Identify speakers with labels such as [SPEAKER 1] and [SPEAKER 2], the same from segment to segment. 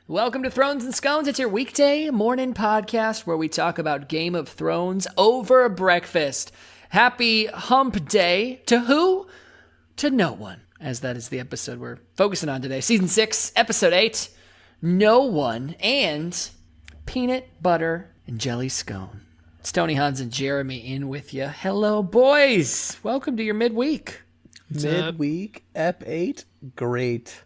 [SPEAKER 1] Welcome to Thrones and Scones. It's your weekday morning podcast where we talk about Game of Thrones over breakfast. Happy hump day to who? To no one, as that is the episode we're focusing on today. Season 6, episode 8, No One, and Peanut Butter and Jelly Scone. It's Tony, Hans, and Jeremy in with you. Hello, boys. Welcome to your midweek.
[SPEAKER 2] Midweek, Ep 8, great.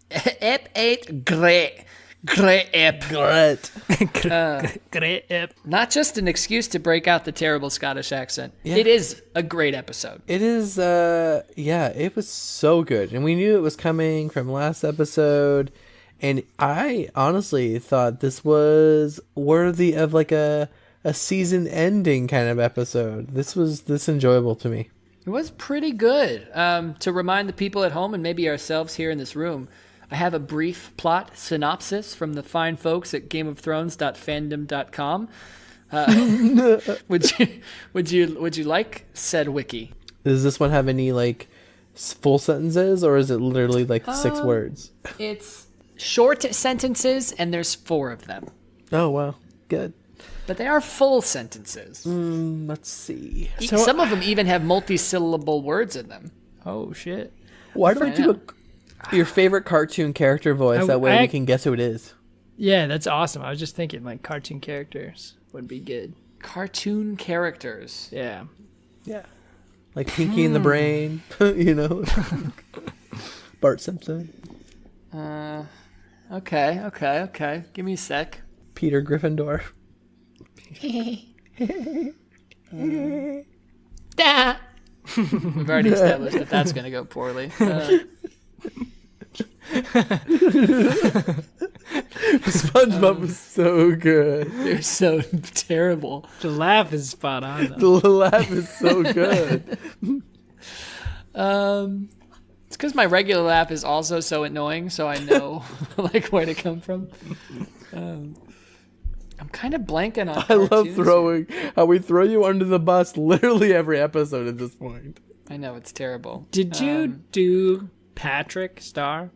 [SPEAKER 1] Ep 8, great. Great ep.
[SPEAKER 3] Great ep.
[SPEAKER 1] Not just an excuse to break out the terrible Scottish accent.
[SPEAKER 2] Yeah.
[SPEAKER 1] It is a great episode.
[SPEAKER 2] It is, it was so good. And we knew it was coming from last episode. And I honestly thought this was worthy of like a season ending kind of episode. This was enjoyable to me.
[SPEAKER 1] It was pretty good. To remind the people at home and maybe ourselves here in this room, I have a brief plot synopsis from the fine folks at gameofthrones.fandom.com. Would you like said wiki?
[SPEAKER 2] Does this one have any like full sentences, or is it literally like 6 words?
[SPEAKER 1] It's short sentences, and there's 4 of them.
[SPEAKER 2] Oh wow, good.
[SPEAKER 1] But they are full sentences.
[SPEAKER 2] Let's see.
[SPEAKER 1] Some of them even have multi-syllable words in them.
[SPEAKER 3] Oh, shit.
[SPEAKER 2] Why don't we do your favorite cartoon character voice? That way we can guess who it is.
[SPEAKER 3] Yeah, that's awesome. I was just thinking like cartoon characters would be good.
[SPEAKER 1] Cartoon characters.
[SPEAKER 3] Yeah.
[SPEAKER 2] Yeah. Like Pinky in the Brain, you know? Bart Simpson.
[SPEAKER 1] Okay. Give me a sec.
[SPEAKER 2] Peter Gryffindor.
[SPEAKER 1] We've already established that that's going to go poorly.
[SPEAKER 2] SpongeBob was so good.
[SPEAKER 1] They're so terrible.
[SPEAKER 3] The laugh is spot on, though.
[SPEAKER 2] The laugh is so good.
[SPEAKER 1] It's because my regular laugh is also so annoying, so I know like where to come from. I'm kind of blanking on.
[SPEAKER 2] I love throwing how we throw you under the bus literally every episode at this point.
[SPEAKER 1] I know, it's terrible.
[SPEAKER 3] Did you do Patrick Star?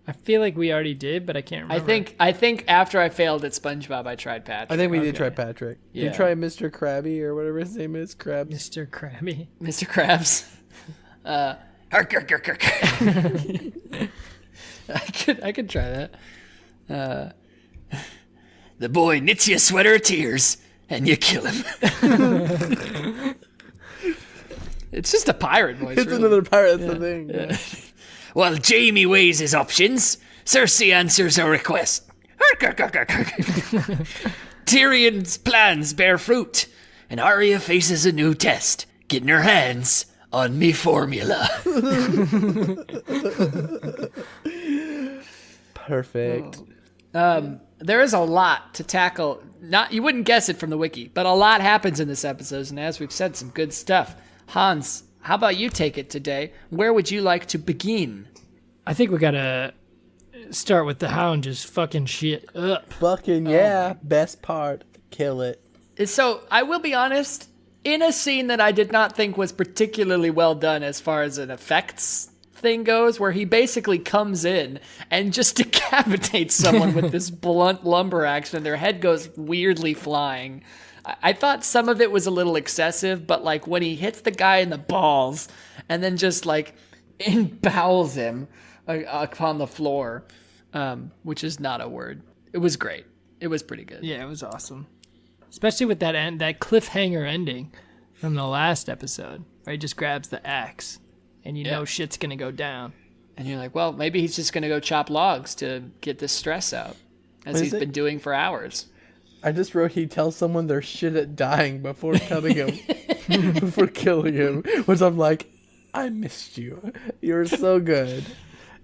[SPEAKER 3] I feel like we already did, but I can't remember.
[SPEAKER 1] I think after I failed at SpongeBob, I tried Patrick.
[SPEAKER 2] I think we did try Patrick.
[SPEAKER 1] Yeah.
[SPEAKER 2] You try Mr. Krabby or whatever his name is, Krabs.
[SPEAKER 3] Mr. Krabby.
[SPEAKER 1] Mr. Krabs. I could try that. The boy knits you a sweater of tears, and you kill him. It's just a pirate voice.
[SPEAKER 2] It's
[SPEAKER 1] really.
[SPEAKER 2] another pirate, that's the thing.
[SPEAKER 1] Yeah. While Jaime weighs his options, Cersei answers a request. Tyrion's plans bear fruit, and Arya faces a new test, getting her hands on me formula.
[SPEAKER 2] Perfect.
[SPEAKER 1] There is a lot to tackle. You wouldn't guess it from the wiki, but a lot happens in this episode, and as we've said, some good stuff. Hans, how about you take it today? Where would you like to begin?
[SPEAKER 3] I think we gotta start with the Hound just fucking shit up.
[SPEAKER 2] Fucking yeah. Best part. Kill it.
[SPEAKER 1] So, I will be honest, in a scene that I did not think was particularly well done as far as an effects thing goes, where he basically comes in and just decapitates someone with this blunt lumber axe and their head goes weirdly flying. I thought some of it was a little excessive, but like when he hits the guy in the balls and then just like embowels him upon the floor, which is not a word. It was great. It was pretty good.
[SPEAKER 3] Yeah, it was awesome. Especially with that that cliffhanger ending from the last episode, where he just grabs the axe and you know shit's gonna go down.
[SPEAKER 1] And you're like, well, maybe he's just gonna go chop logs to get this stress out, as he's been doing for hours.
[SPEAKER 2] I just wrote he tells someone they're shit at dying before killing him. Before killing him. Which I'm like, I missed you. You're so good.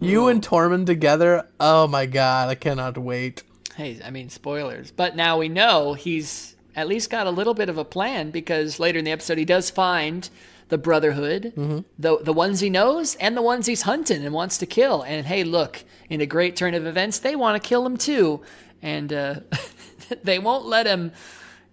[SPEAKER 2] You and Tormund together, oh my god, I cannot wait.
[SPEAKER 1] Hey, I mean, spoilers. But now we know he's at least got a little bit of a plan, because later in the episode he does find the Brotherhood, the ones he knows and the ones he's hunting and wants to kill. And hey, look, in a great turn of events, they want to kill him too. And they won't let him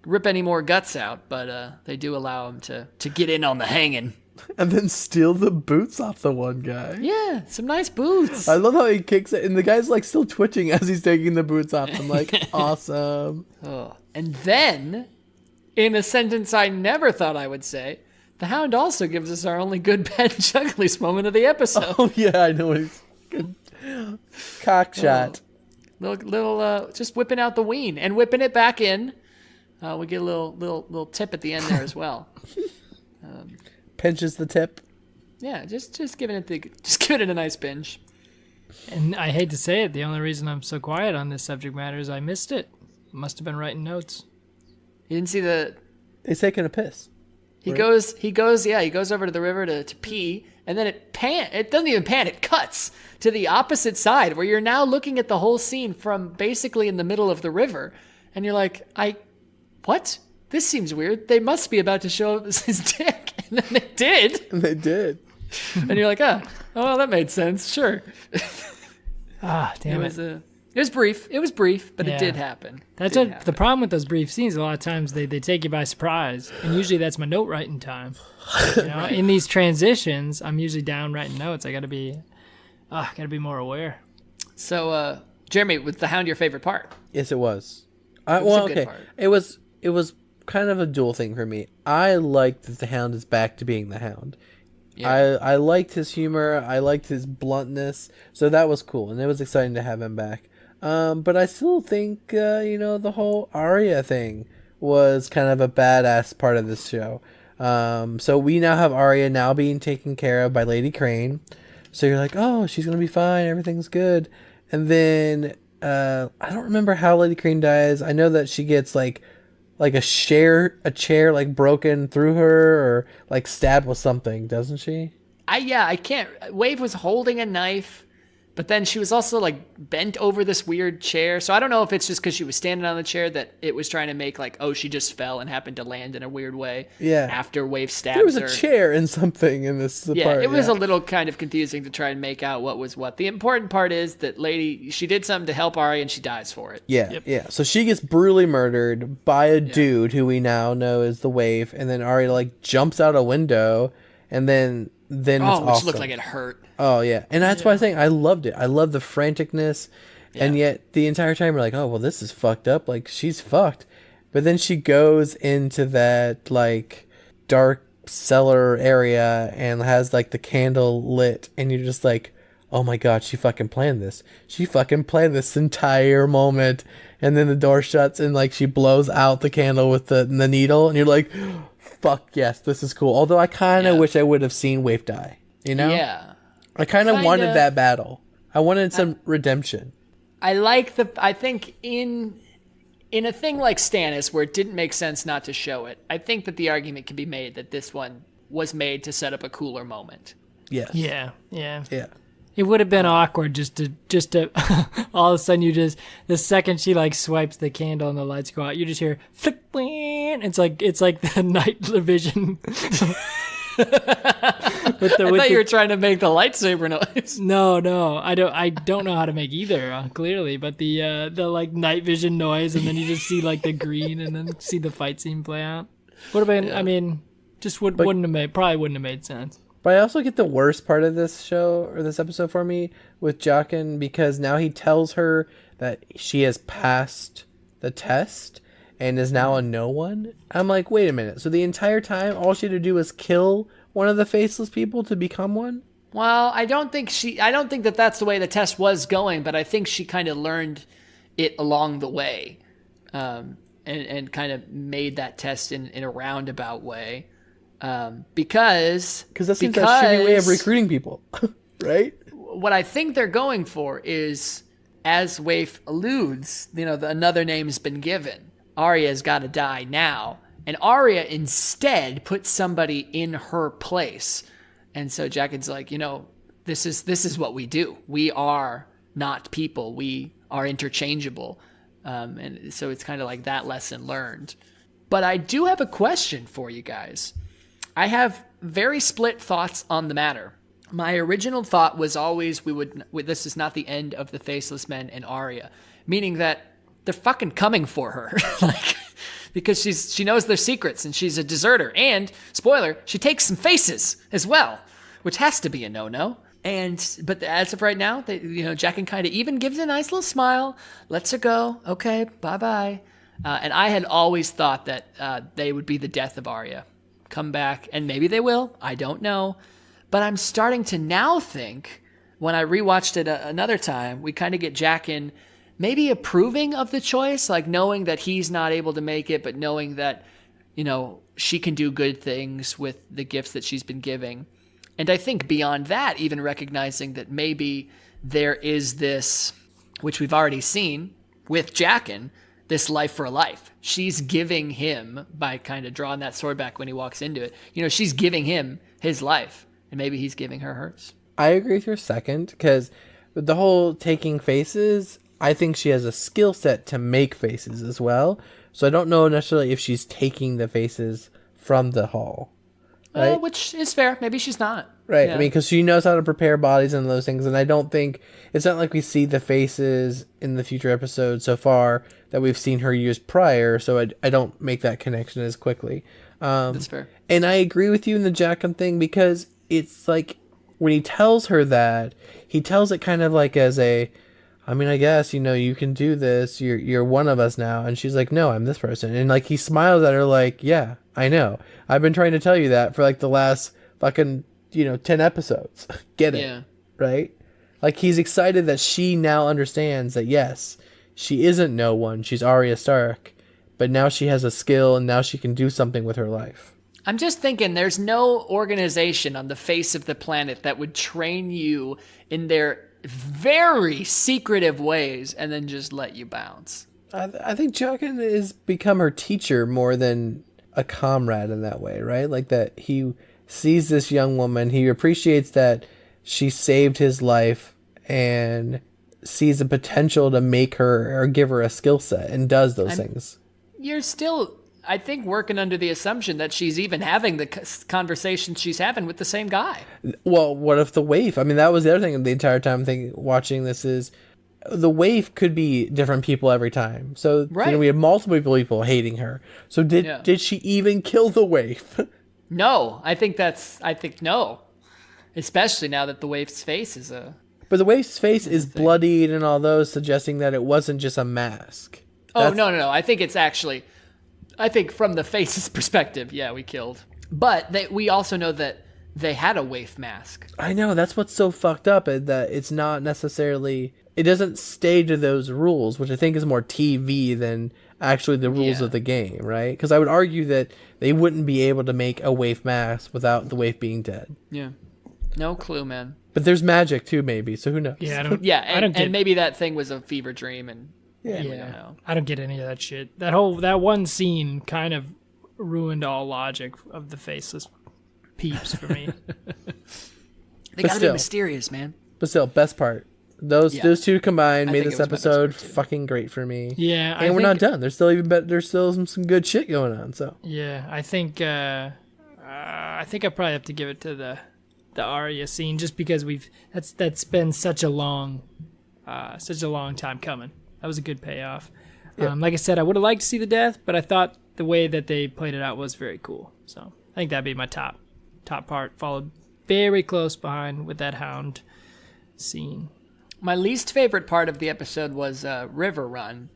[SPEAKER 1] rip any more guts out, but they do allow him to get in on the hanging.
[SPEAKER 2] And then steal the boots off the one guy.
[SPEAKER 1] Yeah, some nice boots.
[SPEAKER 2] I love how he kicks it, and the guy's like still twitching as he's taking the boots off. I'm like, awesome.
[SPEAKER 1] Oh. And then, in a sentence I never thought I would say, the Hound also gives us our only good bad Juggly's moment of the episode.
[SPEAKER 2] Oh yeah, I know he's good. Cock shot.
[SPEAKER 1] Little, just whipping out the ween and whipping it back in. We get a little tip at the end there as well.
[SPEAKER 2] Pinches the tip.
[SPEAKER 1] Yeah, just giving it a nice pinch.
[SPEAKER 3] And I hate to say it, the only reason I'm so quiet on this subject matter is I missed it. Must have been writing notes.
[SPEAKER 1] You didn't see the...
[SPEAKER 2] He's taking a piss.
[SPEAKER 1] He goes over to the river to pee, and then it doesn't even pan, it cuts to the opposite side, where you're now looking at the whole scene from basically in the middle of the river, and you're like, what? This seems weird. They must be about to show his dick. And then they did.
[SPEAKER 2] And they did.
[SPEAKER 1] And you're like, oh, well, that made sense. Sure.
[SPEAKER 3] Damn it.
[SPEAKER 1] It was brief. It was brief, but it did happen.
[SPEAKER 3] That's what the problem with those brief scenes. A lot of times they take you by surprise, and usually that's my note writing time. You know, in these transitions, I'm usually down writing notes. I gotta be more aware.
[SPEAKER 1] So, Jeremy, was the Hound your favorite part?
[SPEAKER 2] Yes, it was.
[SPEAKER 1] a good part.
[SPEAKER 2] It was kind of a dual thing for me. I liked that the Hound is back to being the Hound. Yeah. I liked his humor. I liked his bluntness. So that was cool, and it was exciting to have him back. But I still think, the whole Arya thing was kind of a badass part of this show. So we now have Arya now being taken care of by Lady Crane. So you're like, oh, she's going to be fine. Everything's good. And then, I don't remember how Lady Crane dies. I know that she gets like a chair like broken through her, or like stabbed with something, doesn't she?
[SPEAKER 1] I can't. Wave was holding a knife, but then she was also like bent over this weird chair. So I don't know if it's just because she was standing on the chair that it was trying to make like, oh, she just fell and happened to land in a weird way. Yeah. After Wave stabs her.
[SPEAKER 2] There was a chair and something in this part.
[SPEAKER 1] Yeah, it was a little kind of confusing to try and make out what was what. The important part is that she did something to help Arya and she dies for it.
[SPEAKER 2] Yeah, yeah. So she gets brutally murdered by a dude who we now know is the Wave, and then Arya like jumps out a window, and then it's awesome.
[SPEAKER 1] Which looked like it hurt.
[SPEAKER 2] Oh yeah, and that's why I'm saying I loved it. I love the franticness, and yet the entire time we're like, oh well, this is fucked up. Like she's fucked, but then she goes into that like dark cellar area and has like the candle lit, and you're just like, oh my god, she fucking planned this. She fucking planned this entire moment, and then the door shuts and like she blows out the candle with the needle, and you're like, fuck yes, this is cool. Although I kind of wish I would have seen Wave die. You know?
[SPEAKER 1] Yeah.
[SPEAKER 2] I kind of wanted that battle. I wanted some redemption.
[SPEAKER 1] I think in a thing like Stannis, where it didn't make sense not to show it, I think that the argument can be made that this one was made to set up a cooler moment.
[SPEAKER 2] Yes.
[SPEAKER 3] Yeah. It would have been awkward just to all of a sudden the second she like swipes the candle and the lights go out, you just hear flick. It's like the night vision.
[SPEAKER 1] I thought you were trying to make the lightsaber noise.
[SPEAKER 3] No, I don't know how to make either, clearly. But the like night vision noise, and then you just see like the green, and then see the fight scene play out. Would have been, yeah. I mean, wouldn't have made sense.
[SPEAKER 2] But I also get the worst part of this show or this episode for me with Jaqen, because now he tells her that she has passed the test and is now a no one. I'm like, wait a minute. So the entire time, all she had to do was kill one of the faceless people to become one?
[SPEAKER 1] Well, I don't think that that's the way the test was going, but I think she kind of learned it along the way, and kind of made that test in a roundabout way, because
[SPEAKER 2] that seems like a shitty way of recruiting people, right?
[SPEAKER 1] What I think they're going for is, as Waif alludes, another name's been given. Arya's got to die now. And Arya instead puts somebody in her place. And so Jaqen's like, this is what we do. We are not people. We are interchangeable. And so it's kind of like that lesson learned. But I do have a question for you guys. I have very split thoughts on the matter. My original thought was always this is not the end of the Faceless Men and Arya. Meaning that they're fucking coming for her. because she knows their secrets and she's a deserter. And spoiler, she takes some faces as well, which has to be a no-no. But as of right now, Jaqen kind of even gives a nice little smile, lets her go. Okay, bye-bye. And I had always thought that they would be the death of Arya. Come back, and maybe they will. I don't know. But I'm starting to now think, when I rewatched it another time, we kind of get Jaqen maybe approving of the choice, like knowing that he's not able to make it, but knowing that, she can do good things with the gifts that she's been giving. And I think beyond that, even recognizing that maybe there is this, which we've already seen with Jaqen, this life for a life. She's giving him, by kind of drawing that sword back when he walks into it, she's giving him his life, and maybe he's giving her hers.
[SPEAKER 2] I agree with your second, because with the whole taking faces, I think she has a skill set to make faces as well. So I don't know necessarily if she's taking the faces from the hall. Right?
[SPEAKER 1] Which is fair. Maybe she's not.
[SPEAKER 2] Right.
[SPEAKER 1] Yeah.
[SPEAKER 2] I mean, because she knows how to prepare bodies and those things. And I don't think it's not like we see the faces in the future episodes so far that we've seen her use prior. So I don't make that connection as quickly.
[SPEAKER 1] That's fair.
[SPEAKER 2] And I agree with you in the Jaqen thing, because it's like when he tells her that, he tells it kind of like as a, I mean, I guess, you can do this. You're one of us now. And she's like, no, I'm this person. And like, he smiles at her like, yeah, I know. I've been trying to tell you that for like the last fucking, 10 episodes. Get it?
[SPEAKER 1] Yeah.
[SPEAKER 2] Right? Like, he's excited that she now understands that, yes, she isn't no one. She's Arya Stark. But now she has a skill, and now she can do something with her life.
[SPEAKER 1] I'm just thinking there's no organization on the face of the planet that would train you in their very secretive ways and then just let you bounce.
[SPEAKER 2] I think Jaqen has become her teacher more than a comrade in that way, right? Like that he sees this young woman, he appreciates that she saved his life and sees the potential to make her or give her a skill set and does those things.
[SPEAKER 1] You're still, I think, working under the assumption that she's even having the conversation she's having with the same guy.
[SPEAKER 2] Well, what if the waif? I mean, that was the other thing the entire time watching this is the waif could be different people every time. So
[SPEAKER 1] right.
[SPEAKER 2] We have multiple people hating her. So did she even kill the waif?
[SPEAKER 1] No, I think no. Especially now that the waif's face is
[SPEAKER 2] But the waif's face is bloodied and all those, suggesting that it wasn't just a mask.
[SPEAKER 1] No. I think it's actually, from the face's perspective, yeah, we killed. But we also know that they had a waif mask.
[SPEAKER 2] I know, that's what's so fucked up, that it's not necessarily, it doesn't stay to those rules, which I think is more TV than actually the rules of the game, right? Because I would argue that they wouldn't be able to make a waif mask without the waif being dead.
[SPEAKER 1] Yeah. No clue, man.
[SPEAKER 2] But there's magic too, maybe, so who knows?
[SPEAKER 3] Yeah, I don't.
[SPEAKER 1] And maybe that thing was a fever dream, and we don't know.
[SPEAKER 3] I don't get any of that shit. That one scene kind of ruined all logic of the faceless peeps for me.
[SPEAKER 1] They gotta be mysterious, man.
[SPEAKER 2] But still, best part. Those two combined made this episode fucking great for me.
[SPEAKER 3] Yeah,
[SPEAKER 2] and we're not done. There's still even better. There's still some good shit going on. So
[SPEAKER 3] yeah, I think I probably have to give it to the Arya scene, just because that's been such a long time coming. That was a good payoff.
[SPEAKER 2] Yeah.
[SPEAKER 3] Like I said, I would have liked to see the death, but I thought the way that they played it out was very cool. So I think that'd be my top part, followed very close behind with that hound scene.
[SPEAKER 1] My least favorite part of the episode was River Run.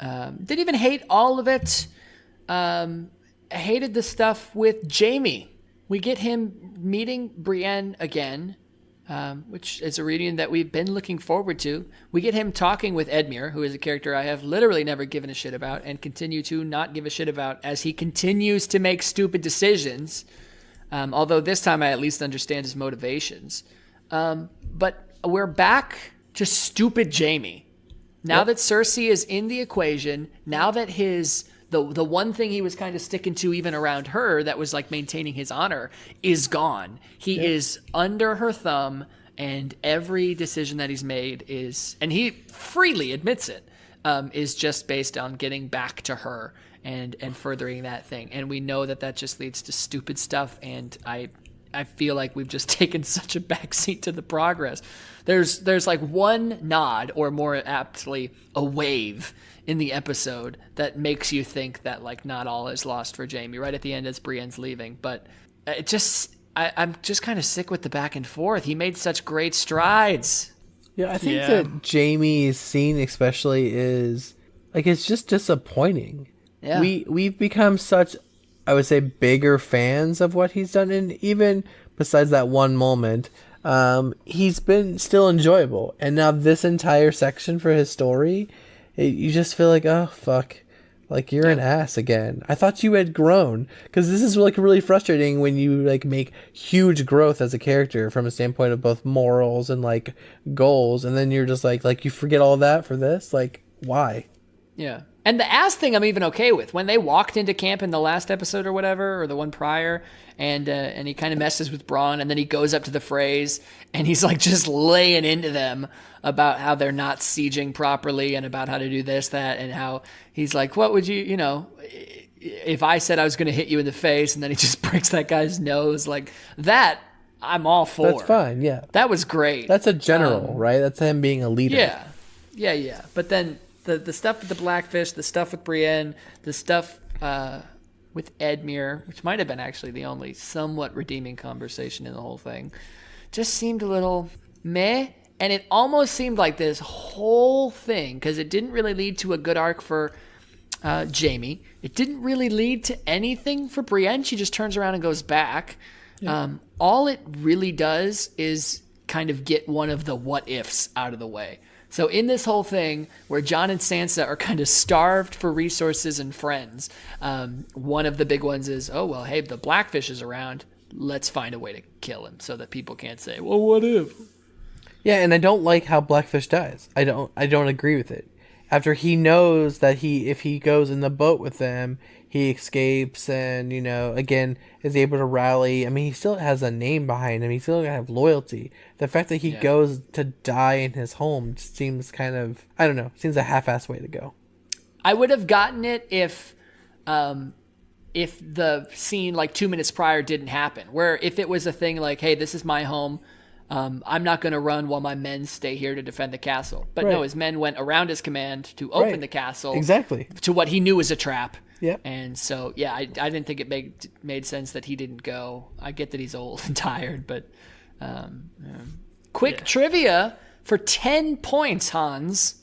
[SPEAKER 1] Didn't even hate all of it. I hated the stuff with Jaime. We get him meeting Brienne again, which is a reunion that we've been looking forward to. We get him talking with Edmure, who is a character I have literally never given a shit about and continue to not give a shit about as he continues to make stupid decisions. Although this time I at least understand his motivations. But we're back to stupid Jaime. Now that Cersei is in the equation, now that the one thing he was kind of sticking to even around her that was like maintaining his honor is gone. He is under her thumb, and every decision that he's made is, and he freely admits it, is just based on getting back to her and furthering that thing. And we know that just leads to stupid stuff, and I feel like we've just taken such a backseat to the progress. There's like one nod, or more aptly, a wave in the episode that makes you think that like not all is lost for Jaime right at the end as Brienne's leaving. But I'm just kind of sick with the back and forth. He made such great strides.
[SPEAKER 2] Yeah, I think that Jaime's scene especially is like, it's just disappointing.
[SPEAKER 1] Yeah.
[SPEAKER 2] We've become such, I would say, bigger fans of what he's done, and even besides that one moment, he's been still enjoyable. And now this entire section for his story, you just feel like, oh fuck, like you're an ass again. I thought you had grown, because this is like really frustrating when you like make huge growth as a character from a standpoint of both morals and like goals, and then you're just like you forget all that for this. Like, why?
[SPEAKER 1] Yeah. And the ass thing I'm even okay with. When they walked into camp in the last episode or whatever, or the one prior, and he kind of messes with Bronn, and then he goes up to the phrase, and he's like just laying into them about how they're not sieging properly, and about how to do this, that, and how he's like, what would you know, if I said I was going to hit you in the face, and then he just breaks that guy's nose, like that, I'm all for.
[SPEAKER 2] That's fine, yeah.
[SPEAKER 1] That was great.
[SPEAKER 2] That's a general, right? That's him being a leader.
[SPEAKER 1] Yeah. But then the stuff with the Blackfish, the stuff with Brienne, the stuff with Edmure, which might have been actually the only somewhat redeeming conversation in the whole thing, just seemed a little meh. And it almost seemed like this whole thing, because it didn't really lead to a good arc for Jaime. It didn't really lead to anything for Brienne. She just turns around and goes back. Yeah. All it really does is kind of get one of the what ifs out of the way. So in this whole thing where Jon and Sansa are kind of starved for resources and friends, one of the big ones is, oh, well, hey, the Blackfish is around. Let's find a way to kill him so that people can't say, well, what if?
[SPEAKER 2] Yeah, and I don't like how Blackfish dies. I don't agree with it. After he knows that if he goes in the boat with them, he escapes and, again, is able to rally. I mean, he still has a name behind him. He still have loyalty. The fact that he goes to die in his home seems kind of, I don't know, seems a half-assed way to go.
[SPEAKER 1] I would have gotten it if the scene like 2 minutes prior didn't happen. Where if it was a thing like, hey, this is my home. I'm not going to run while my men stay here to defend the castle. But no, his men went around his command to open the castle.
[SPEAKER 2] Exactly.
[SPEAKER 1] To what he knew was a trap.
[SPEAKER 2] Yep.
[SPEAKER 1] And so, I didn't think it made sense that he didn't go. I get that he's old and tired, but quick trivia for 10 points, Hans.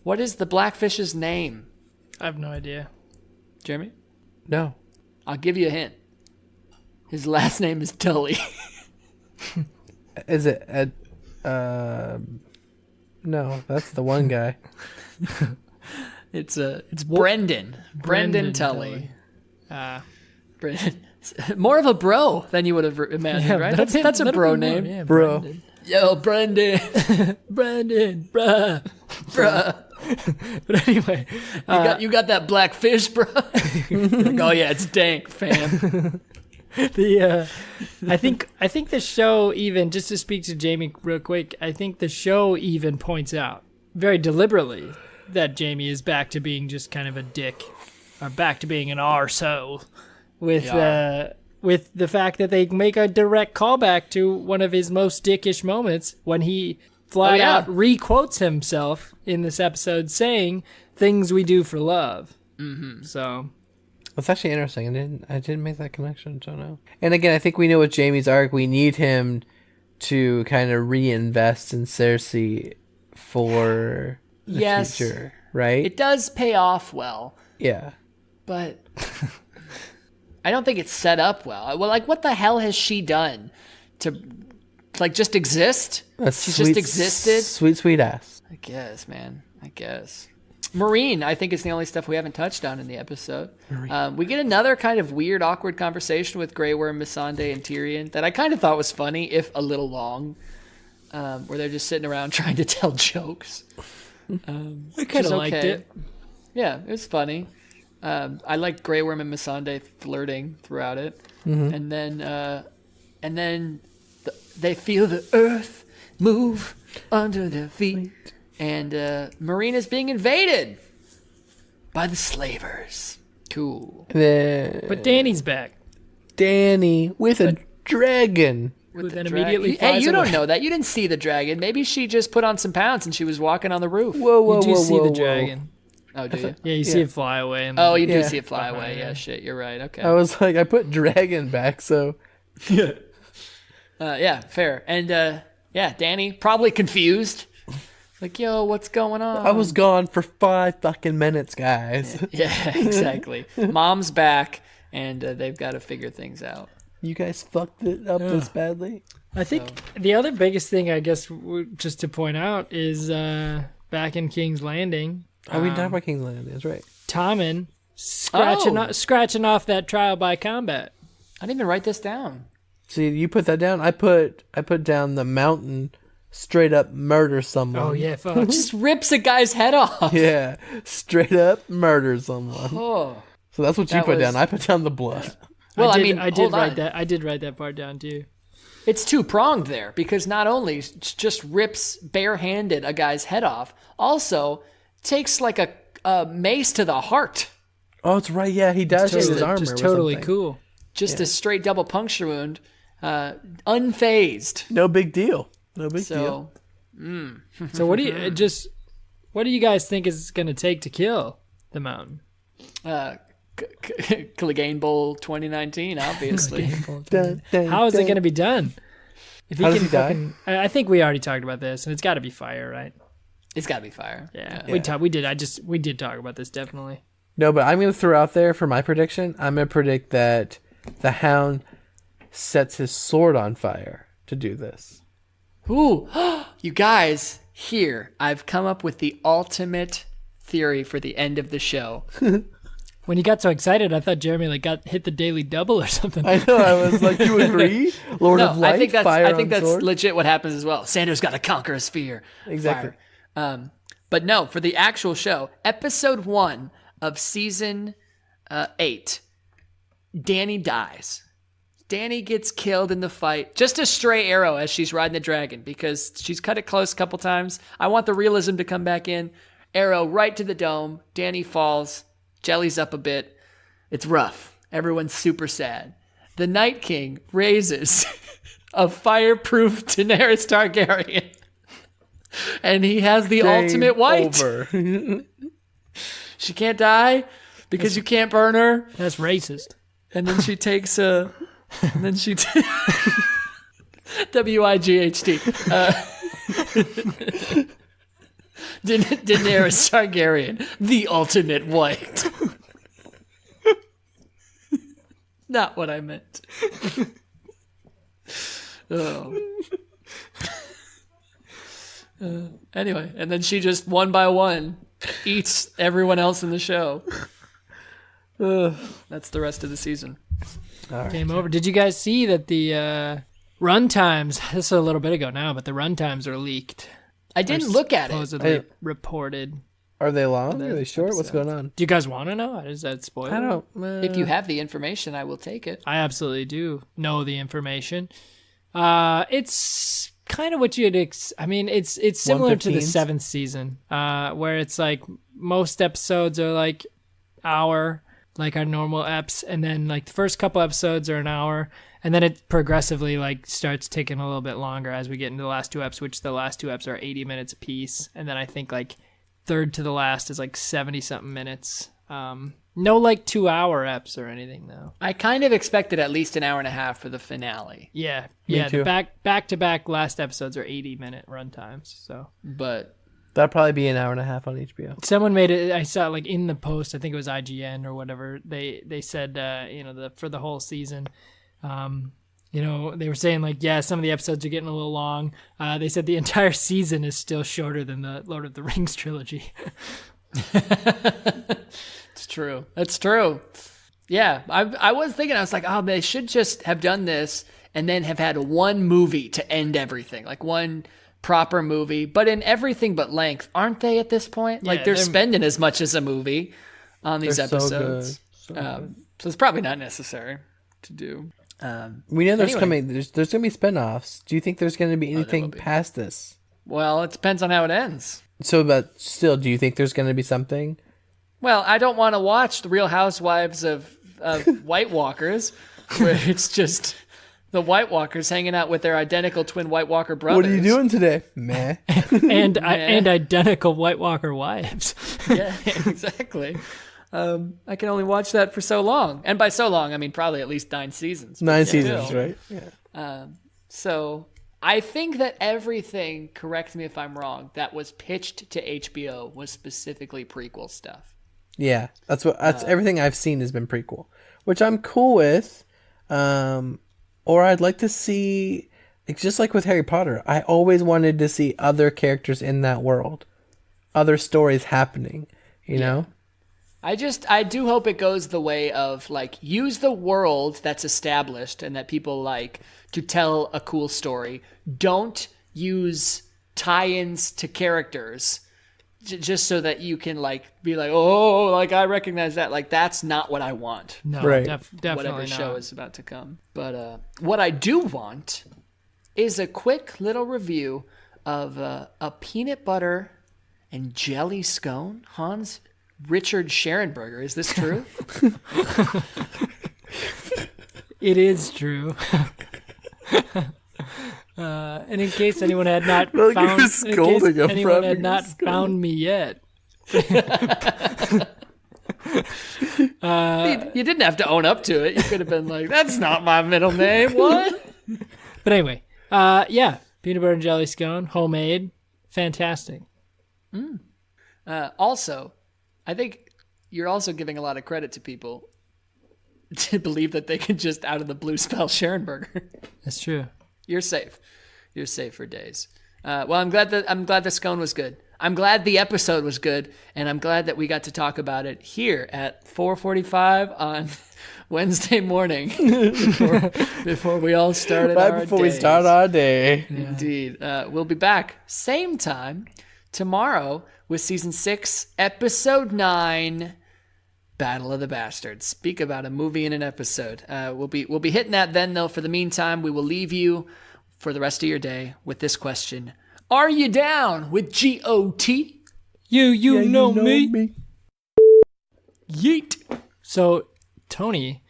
[SPEAKER 1] What is the Blackfish's name?
[SPEAKER 3] I have no idea.
[SPEAKER 1] Jeremy?
[SPEAKER 2] No.
[SPEAKER 1] I'll give you a hint. His last name is Tully.
[SPEAKER 2] Is it Ed? No, that's the one guy.
[SPEAKER 1] It's Brendan. Brendan Tully. Brendan. More of a bro than you would have imagined, right? That's a bro name.
[SPEAKER 3] Yeah,
[SPEAKER 2] bro.
[SPEAKER 3] Brendan.
[SPEAKER 1] Yo, Brendan.
[SPEAKER 3] Brendan, bruh. But anyway,
[SPEAKER 1] You got that black fish, bro. Like, oh yeah, it's dank, fam.
[SPEAKER 3] I think the show, even just to speak to Jaime real quick, I think the show even points out very deliberately that Jaime is back to being just kind of a dick, or back to being an arsehole, with the fact that they make a direct callback to one of his most dickish moments when he flat out re-quotes himself in this episode saying things we do for love. Mm-hmm. So
[SPEAKER 2] that's actually interesting. I didn't make that connection. Don't know. And again, I think we know with Jaime's arc, we need him to kind of reinvest in Cersei for the future, right?
[SPEAKER 1] It does pay off well.
[SPEAKER 2] Yeah.
[SPEAKER 1] But I don't think it's set up well. Well, like, what the hell has she done to, like, just exist? She's just existed?
[SPEAKER 2] Sweet ass.
[SPEAKER 1] I guess, man. I guess. Marine, I think, is the only stuff we haven't touched on in the episode. We get another kind of weird, awkward conversation with Grey Worm, Missandei, and Tyrion that I kind of thought was funny, if a little long, where they're just sitting around trying to tell jokes.
[SPEAKER 3] I kind of liked it.
[SPEAKER 1] Yeah, it was funny. I liked Grey Worm and Missandei flirting throughout it. Mm-hmm. And then they feel the earth move under their feet. And Marine is being invaded by the slavers. Cool.
[SPEAKER 3] But Dany's back.
[SPEAKER 2] Dany with a dragon.
[SPEAKER 3] who then
[SPEAKER 1] dragon.
[SPEAKER 3] immediately
[SPEAKER 1] Hey,
[SPEAKER 3] flies
[SPEAKER 1] you
[SPEAKER 3] away.
[SPEAKER 1] don't know that. You didn't see the dragon. Maybe she just put on some pounds and she was walking on the roof.
[SPEAKER 2] Whoa,
[SPEAKER 3] You do see the
[SPEAKER 2] whoa.
[SPEAKER 3] dragon.
[SPEAKER 1] Oh, do you?
[SPEAKER 3] Yeah, you see it fly away. And
[SPEAKER 1] Oh, you do
[SPEAKER 2] Yeah.
[SPEAKER 1] see it fly away. Yeah, shit. You're right. Okay.
[SPEAKER 2] I was like, I put dragon back, so
[SPEAKER 1] Yeah, fair. And yeah, Danny probably confused. Like, yo, what's going on?
[SPEAKER 2] I was gone for 5 fucking minutes, guys.
[SPEAKER 1] Yeah, exactly. Mom's back, and they've got to figure things out.
[SPEAKER 2] You guys fucked it up this badly.
[SPEAKER 3] I think the other biggest thing, I guess, just to point out is back in King's Landing.
[SPEAKER 2] Oh, we talked about King's Landing. That's right.
[SPEAKER 3] Tommen scratching off that trial by combat.
[SPEAKER 1] I didn't even write this down.
[SPEAKER 2] See, you put that down. I put down the mountain straight up murder someone.
[SPEAKER 3] Oh yeah, fuck.
[SPEAKER 1] Just rips a guy's head off.
[SPEAKER 2] Yeah, straight up murder someone.
[SPEAKER 1] Oh.
[SPEAKER 2] So that's what you
[SPEAKER 1] That
[SPEAKER 2] put
[SPEAKER 1] was-
[SPEAKER 2] down. I put down the blood.
[SPEAKER 1] Well,
[SPEAKER 3] I
[SPEAKER 1] mean,
[SPEAKER 3] did
[SPEAKER 1] hold
[SPEAKER 3] write
[SPEAKER 1] on.
[SPEAKER 3] that. I did write that part down too.
[SPEAKER 1] It's two-pronged there because not only just rips barehanded a guy's head off, also takes like a mace to the heart.
[SPEAKER 2] Oh, it's right. Yeah, he does his armor.
[SPEAKER 3] Just
[SPEAKER 2] with
[SPEAKER 3] totally
[SPEAKER 2] something.
[SPEAKER 3] cool.
[SPEAKER 1] Just a straight double puncture wound, unfazed.
[SPEAKER 2] No big deal. No big deal.
[SPEAKER 1] So,
[SPEAKER 3] So what do you guys think is going to take to kill the mountain?
[SPEAKER 1] Clegane Bowl 2019, obviously.
[SPEAKER 2] Dun, dun,
[SPEAKER 3] How is it
[SPEAKER 2] dun.
[SPEAKER 3] going to be done? If
[SPEAKER 2] How does he die?
[SPEAKER 3] I think we already talked about this, and it's got to be fire, right?
[SPEAKER 1] It's got to be fire.
[SPEAKER 3] Yeah,
[SPEAKER 2] Yeah.
[SPEAKER 3] we did talk about this definitely.
[SPEAKER 2] No, but I'm going to throw out there for my prediction. I'm going to predict that the Hound sets his sword on fire to do this.
[SPEAKER 1] Ooh, you guys, here, I've come up with the ultimate theory for the end of the show.
[SPEAKER 3] When you got so excited, I thought Jeremy got hit the daily double or something.
[SPEAKER 2] I know. I was like, you agree? Lord
[SPEAKER 1] No,
[SPEAKER 2] of Light,
[SPEAKER 1] I think that's
[SPEAKER 2] fire
[SPEAKER 1] I think
[SPEAKER 2] on
[SPEAKER 1] that's
[SPEAKER 2] sword?
[SPEAKER 1] legit what happens as well. Sanders got to conquer his fear.
[SPEAKER 2] Exactly.
[SPEAKER 1] Fire. But no, for the actual show, episode 1 of season 8, Danny dies. Danny gets killed in the fight. Just a stray arrow as she's riding the dragon because she's cut it close a couple times. I want the realism to come back in. Arrow right to the dome. Danny falls. Jelly's up a bit. It's rough. Everyone's super sad. The Night King raises a fireproof Daenerys Targaryen. And he has the
[SPEAKER 2] Game
[SPEAKER 1] ultimate white.
[SPEAKER 2] over.
[SPEAKER 1] She can't die because you can't burn her.
[SPEAKER 3] That's racist.
[SPEAKER 1] And then she takes a. And then she. WIGHT. Daenerys Targaryen, the ultimate white. Not what I meant. Oh. Anyway, and then she just one by one eats everyone else in the show. That's the rest of the season.
[SPEAKER 3] Game over. Did you guys see that the run times? This is a little bit ago now, but the run times are leaked.
[SPEAKER 1] I didn't look at it.
[SPEAKER 3] Supposedly reported.
[SPEAKER 2] Are they long? Are they short? What's going on?
[SPEAKER 3] Do you guys want to know? Is that spoiler?
[SPEAKER 2] I don't.
[SPEAKER 1] If you have the information, I will take it.
[SPEAKER 3] I absolutely do know the information. It's kind of what you'd. I mean, it's similar to the
[SPEAKER 2] 115s?
[SPEAKER 3] 7th season, where it's like most episodes are like hour, like our normal eps, and then like the first couple episodes are an hour, and then it progressively like starts taking a little bit longer as we get into the last 2 eps, which the last 2 eps are 80 minutes a piece, and then I think like third to the last is like 70 something minutes. No like 2-hour eps or anything though.
[SPEAKER 1] I kind of expected at least an hour and a half for the finale,
[SPEAKER 3] Yeah,
[SPEAKER 2] Me
[SPEAKER 3] yeah.
[SPEAKER 2] too.
[SPEAKER 3] The back to back last episodes are 80-minute run times. So
[SPEAKER 1] but
[SPEAKER 2] That'll probably be an hour and a half on HBO.
[SPEAKER 3] someone made it. I saw like in the post. I think it was IGN or whatever. They said for the whole season. They were saying like, yeah, some of the episodes are getting a little long. They said the entire season is still shorter than the Lord of the Rings trilogy.
[SPEAKER 1] it's true. That's true. Yeah, I was thinking, I was like, oh, they should just have done this and then have had one movie to end everything, like one proper movie. But in everything but length, aren't they at this point?
[SPEAKER 3] Yeah,
[SPEAKER 1] Like they're
[SPEAKER 3] they're-
[SPEAKER 1] spending as much as a movie on these
[SPEAKER 2] They're so
[SPEAKER 1] episodes.
[SPEAKER 2] good.
[SPEAKER 1] So it's probably not necessary to do.
[SPEAKER 2] We know there's
[SPEAKER 1] Anyway.
[SPEAKER 2] coming. There's going to be spinoffs. Do you think there's going to be anything
[SPEAKER 1] will be.
[SPEAKER 2] past this?
[SPEAKER 1] Well, it depends on how it ends.
[SPEAKER 2] So, but still, do you think there's going to be something?
[SPEAKER 1] Well, I don't want to watch the Real Housewives of White Walkers, where it's just The White Walkers hanging out with their identical twin White Walker brothers.
[SPEAKER 2] What are you doing today? Meh.
[SPEAKER 3] and identical White Walker wives.
[SPEAKER 1] Yeah, exactly. I can only watch that for so long. And by so long, I mean probably at least 9 seasons.
[SPEAKER 2] 9 seasons, right?
[SPEAKER 1] Yeah. So I think that everything, correct me if I'm wrong, that was pitched to HBO was specifically prequel stuff.
[SPEAKER 2] Yeah, that's everything I've seen has been prequel, which I'm cool with. Or I'd like to see, it's just like with Harry Potter, I always wanted to see other characters in that world, other stories happening, you know?
[SPEAKER 1] I do hope it goes the way of, like, use the world that's established and that people like to tell a cool story. Don't use tie-ins to characters just so that you can, like, be like, oh, like, I recognize that. Like, that's not what I want.
[SPEAKER 3] No,
[SPEAKER 2] Right.
[SPEAKER 3] Definitely
[SPEAKER 1] Whatever
[SPEAKER 3] not.
[SPEAKER 1] show is about to come. But what I do want is a quick little review of a peanut butter and jelly scone. Hans Richard Scherenberger. Is this true?
[SPEAKER 3] It is true. And in case anyone had not
[SPEAKER 2] Like
[SPEAKER 3] found,
[SPEAKER 2] you're scolding him for
[SPEAKER 3] anyone had
[SPEAKER 2] having
[SPEAKER 3] not
[SPEAKER 2] a scone.
[SPEAKER 3] found me yet.
[SPEAKER 1] You didn't have to own up to it. You could have been like, that's not my middle name. What?
[SPEAKER 3] But anyway, yeah, peanut butter and jelly scone, homemade, fantastic.
[SPEAKER 1] Also, I think you're also giving a lot of credit to people to believe that they can just out of the blue spell Scherenberger.
[SPEAKER 3] That's true.
[SPEAKER 1] You're safe. You're safe for days. Well, I'm glad the scone was good. I'm glad the episode was good, and I'm glad that we got to talk about it here at 4:45 on Wednesday morning before we all started
[SPEAKER 2] Right
[SPEAKER 1] our
[SPEAKER 2] before we
[SPEAKER 1] days.
[SPEAKER 2] start our day.
[SPEAKER 1] Indeed. We'll be back same time tomorrow with season 6, episode 9, Battle of the Bastards. Speak about a movie in an episode. We'll be hitting that then, though. For the meantime, we will leave you for the rest of your day with this question. Are you down with GOT?
[SPEAKER 3] You know me.
[SPEAKER 1] Yeet.
[SPEAKER 3] So, Tony,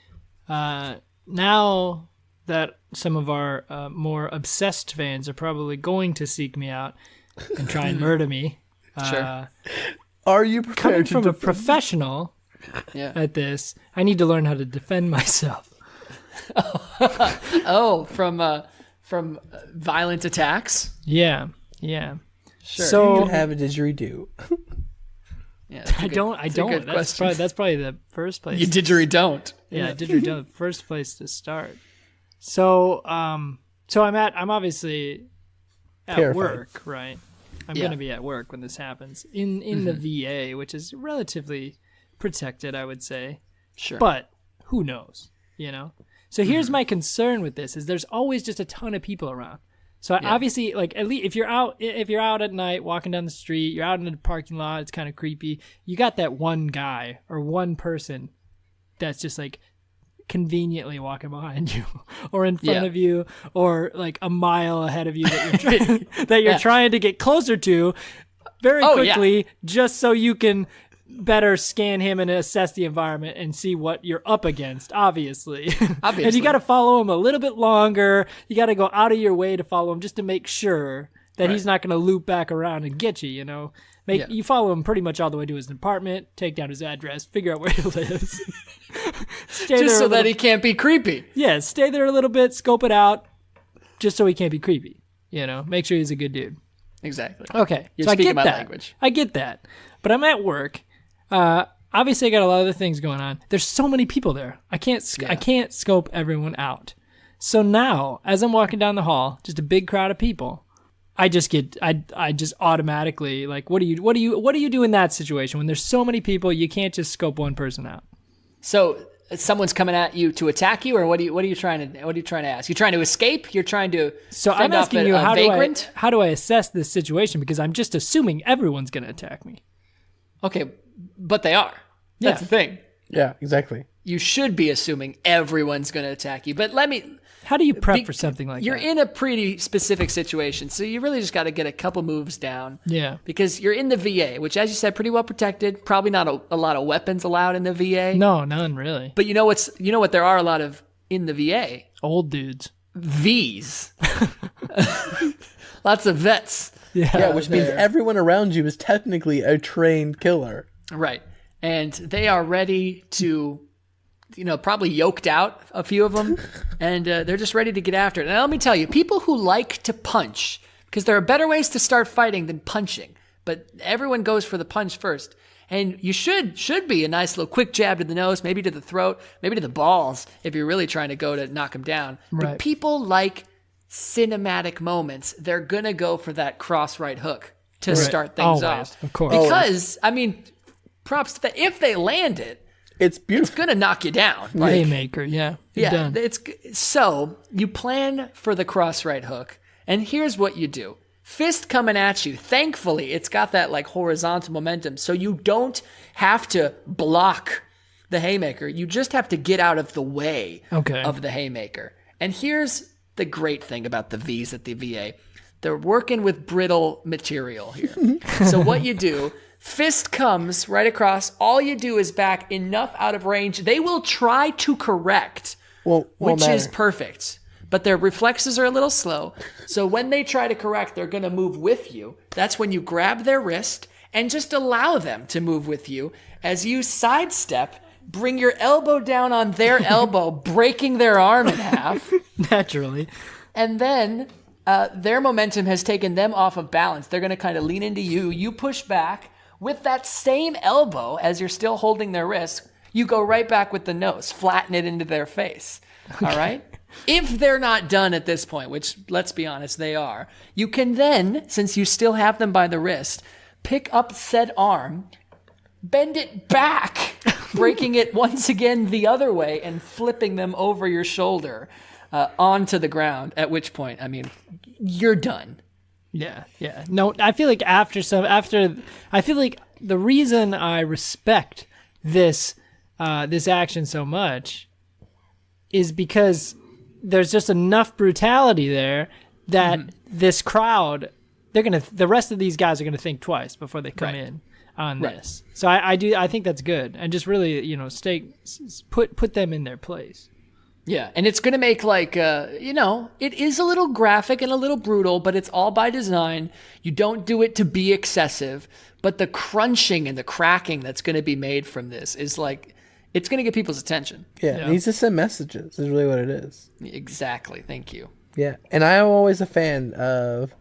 [SPEAKER 3] now that some of our more obsessed fans are probably going to seek me out and try and murder me,
[SPEAKER 1] Sure.
[SPEAKER 2] Are you
[SPEAKER 3] coming
[SPEAKER 2] prepared to
[SPEAKER 3] from a
[SPEAKER 2] defend?
[SPEAKER 3] professional
[SPEAKER 1] Yeah.
[SPEAKER 3] at this, I need to learn how to defend myself.
[SPEAKER 1] Oh, from violent attacks?
[SPEAKER 3] Yeah.
[SPEAKER 1] Sure.
[SPEAKER 3] So
[SPEAKER 2] You have a didgeridoo.
[SPEAKER 1] Yeah, that's a
[SPEAKER 3] I
[SPEAKER 1] good-
[SPEAKER 3] don't.
[SPEAKER 1] that's a good question.
[SPEAKER 3] That's probably the first place.
[SPEAKER 1] You didgeridoo.
[SPEAKER 3] Yeah, didgeridoo, the first place to start. So, I'm obviously at
[SPEAKER 2] Terrified.
[SPEAKER 3] work, right? I'm
[SPEAKER 1] Yeah.
[SPEAKER 3] going to be at work when this happens in the VA, which is relatively protected, I would say.
[SPEAKER 1] Sure.
[SPEAKER 3] But who knows, you know? So here's my concern with this: is there's always just a ton of people around. So obviously, like, at least if you're out at night walking down the street, you're out in the parking lot, it's kind of creepy. You got that one guy or one person that's just like conveniently walking behind you or in front of you or like a mile ahead of you that you're trying to get closer to very quickly just so you can better scan him and assess the environment and see what you're up against, obviously. And you got to follow him a little bit longer. You got to go out of your way to follow him just to make sure that he's not going to loop back around and get you, you know. You follow him pretty much all the way to his apartment, take down his address, figure out where he lives.
[SPEAKER 1] Just so that he can't be creepy.
[SPEAKER 3] Yeah, stay there a little bit, scope it out, just so he can't be creepy. You know, make sure he's a good dude.
[SPEAKER 1] Exactly.
[SPEAKER 3] Okay,
[SPEAKER 1] You're
[SPEAKER 3] so I
[SPEAKER 1] speaking
[SPEAKER 3] get
[SPEAKER 1] my
[SPEAKER 3] that.
[SPEAKER 1] language.
[SPEAKER 3] I get that, but I'm at work. Obviously, I got a lot of other things going on. There's so many people there. I can't scope everyone out. So now, as I'm walking down the hall, just a big crowd of people, I just automatically like, what do you do in that situation when there's so many people? You can't just scope one person out.
[SPEAKER 1] So someone's coming at you to attack you, or what are you trying to ask? You trying to escape? You're trying to
[SPEAKER 3] So I'm
[SPEAKER 1] fend off
[SPEAKER 3] asking
[SPEAKER 1] a
[SPEAKER 3] you,
[SPEAKER 1] vagrant?
[SPEAKER 3] how do I assess this situation? Because I'm just assuming everyone's going to attack me.
[SPEAKER 1] Okay, but they are. That's the thing.
[SPEAKER 2] Yeah, exactly.
[SPEAKER 1] You should be assuming everyone's going to attack you. But
[SPEAKER 3] How do you prep for something like
[SPEAKER 1] you're
[SPEAKER 3] that?
[SPEAKER 1] in a pretty specific situation, so you really just got to get a couple moves down.
[SPEAKER 3] Yeah.
[SPEAKER 1] Because you're in the VA, which, as you said, pretty well protected. Probably not a lot of weapons allowed in the VA.
[SPEAKER 3] No, none really.
[SPEAKER 1] But you know what there are a lot of in the VA?
[SPEAKER 3] Old dudes.
[SPEAKER 1] V's. Lots of vets.
[SPEAKER 2] Yeah, which means
[SPEAKER 1] there.
[SPEAKER 2] everyone around you is technically a trained killer.
[SPEAKER 1] Right. And they are ready to, probably yoked out, a few of them, and they're just ready to get after it. And let me tell you, people who like to punch, because there are better ways to start fighting than punching, but everyone goes for the punch first. And you should be a nice little quick jab to the nose, maybe to the throat, maybe to the balls, if you're really trying to go to knock them down.
[SPEAKER 3] Right.
[SPEAKER 1] But people like cinematic moments. They're going to go for that cross right hook to start things
[SPEAKER 3] Always,
[SPEAKER 1] off.
[SPEAKER 3] of course.
[SPEAKER 1] Because, props to that. If they land it,
[SPEAKER 2] It's beautiful.
[SPEAKER 1] it's going to knock you down.
[SPEAKER 3] Haymaker, yeah. You're
[SPEAKER 1] Yeah,
[SPEAKER 3] done.
[SPEAKER 1] so you plan for the cross right hook, and here's what you do. Fist coming at you. Thankfully, it's got that horizontal momentum, so you don't have to block the haymaker. You just have to get out of the way of the haymaker. And here's the great thing about the V's at the VA. They're working with brittle material here. So what you do, fist comes right across. All you do is back enough out of range. They will try to correct, which is perfect. But their reflexes are a little slow. So when they try to correct, they're going to move with you. That's when you grab their wrist and just allow them to move with you as you sidestep, bring your elbow down on their elbow, breaking their arm in half.
[SPEAKER 3] Naturally.
[SPEAKER 1] And then their momentum has taken them off of balance. They're going to kind of lean into you. You push back with that same elbow as you're still holding their wrist. You go right back with the nose, flatten it into their face. All right? If they're not done at this point, which, let's be honest, they are, you can then, since you still have them by the wrist, pick up said arm, bend it back, breaking it once again the other way and flipping them over your shoulder onto the ground, at which point, you're done.
[SPEAKER 3] Yeah. No, I feel like I feel like the reason I respect this action so much is because there's just enough brutality there that this crowd, the rest of these guys are gonna think twice before they come in on this. So I think that's good, and just really put them in their place.
[SPEAKER 1] Yeah, and it's going to make it is a little graphic and a little brutal, but it's all by design. You don't do it to be excessive, but the crunching and the cracking that's going to be made from this is it's going to get people's attention.
[SPEAKER 2] Yeah, it needs to send messages is really what it is.
[SPEAKER 1] Exactly, thank you.
[SPEAKER 2] Yeah, and I'm always a fan of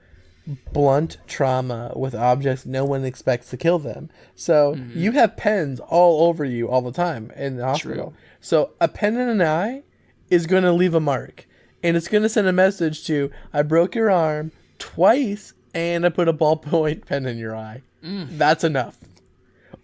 [SPEAKER 2] blunt trauma with objects no one expects to kill them. So you have pens all over you all the time in the hospital.
[SPEAKER 1] True.
[SPEAKER 2] So a pen in an eye is going to leave a mark, and it's going to send a message to, I broke your arm twice and I put a ballpoint pen in your eye. That's enough.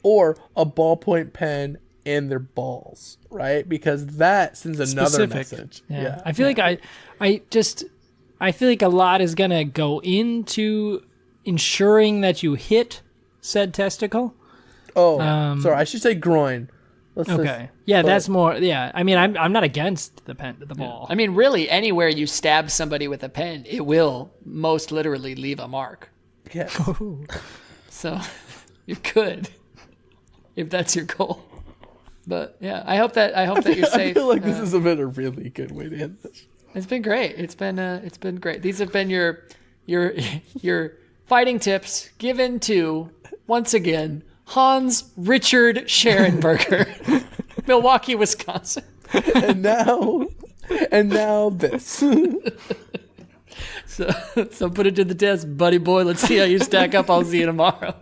[SPEAKER 2] Or a ballpoint pen in their balls, right? Because that sends another message.
[SPEAKER 3] Yeah. I feel like I feel like a lot is going to go into ensuring that you hit said testicle.
[SPEAKER 2] Oh, sorry, I should say groin.
[SPEAKER 3] That's more. Yeah, I'm not against the ball.
[SPEAKER 1] Really, anywhere you stab somebody with a pen, it will most literally leave a mark.
[SPEAKER 2] Yes.
[SPEAKER 1] So you could, if that's your goal. But yeah, I hope that you're safe.
[SPEAKER 2] I feel like this has been a really good way to end this.
[SPEAKER 1] It's been great. It's been great. These have been your fighting tips given to, once again, Hans Richard Scherenberger, Milwaukee, Wisconsin.
[SPEAKER 2] And now this.
[SPEAKER 1] So put it to the test, buddy boy. Let's see how you stack up. I'll see you tomorrow.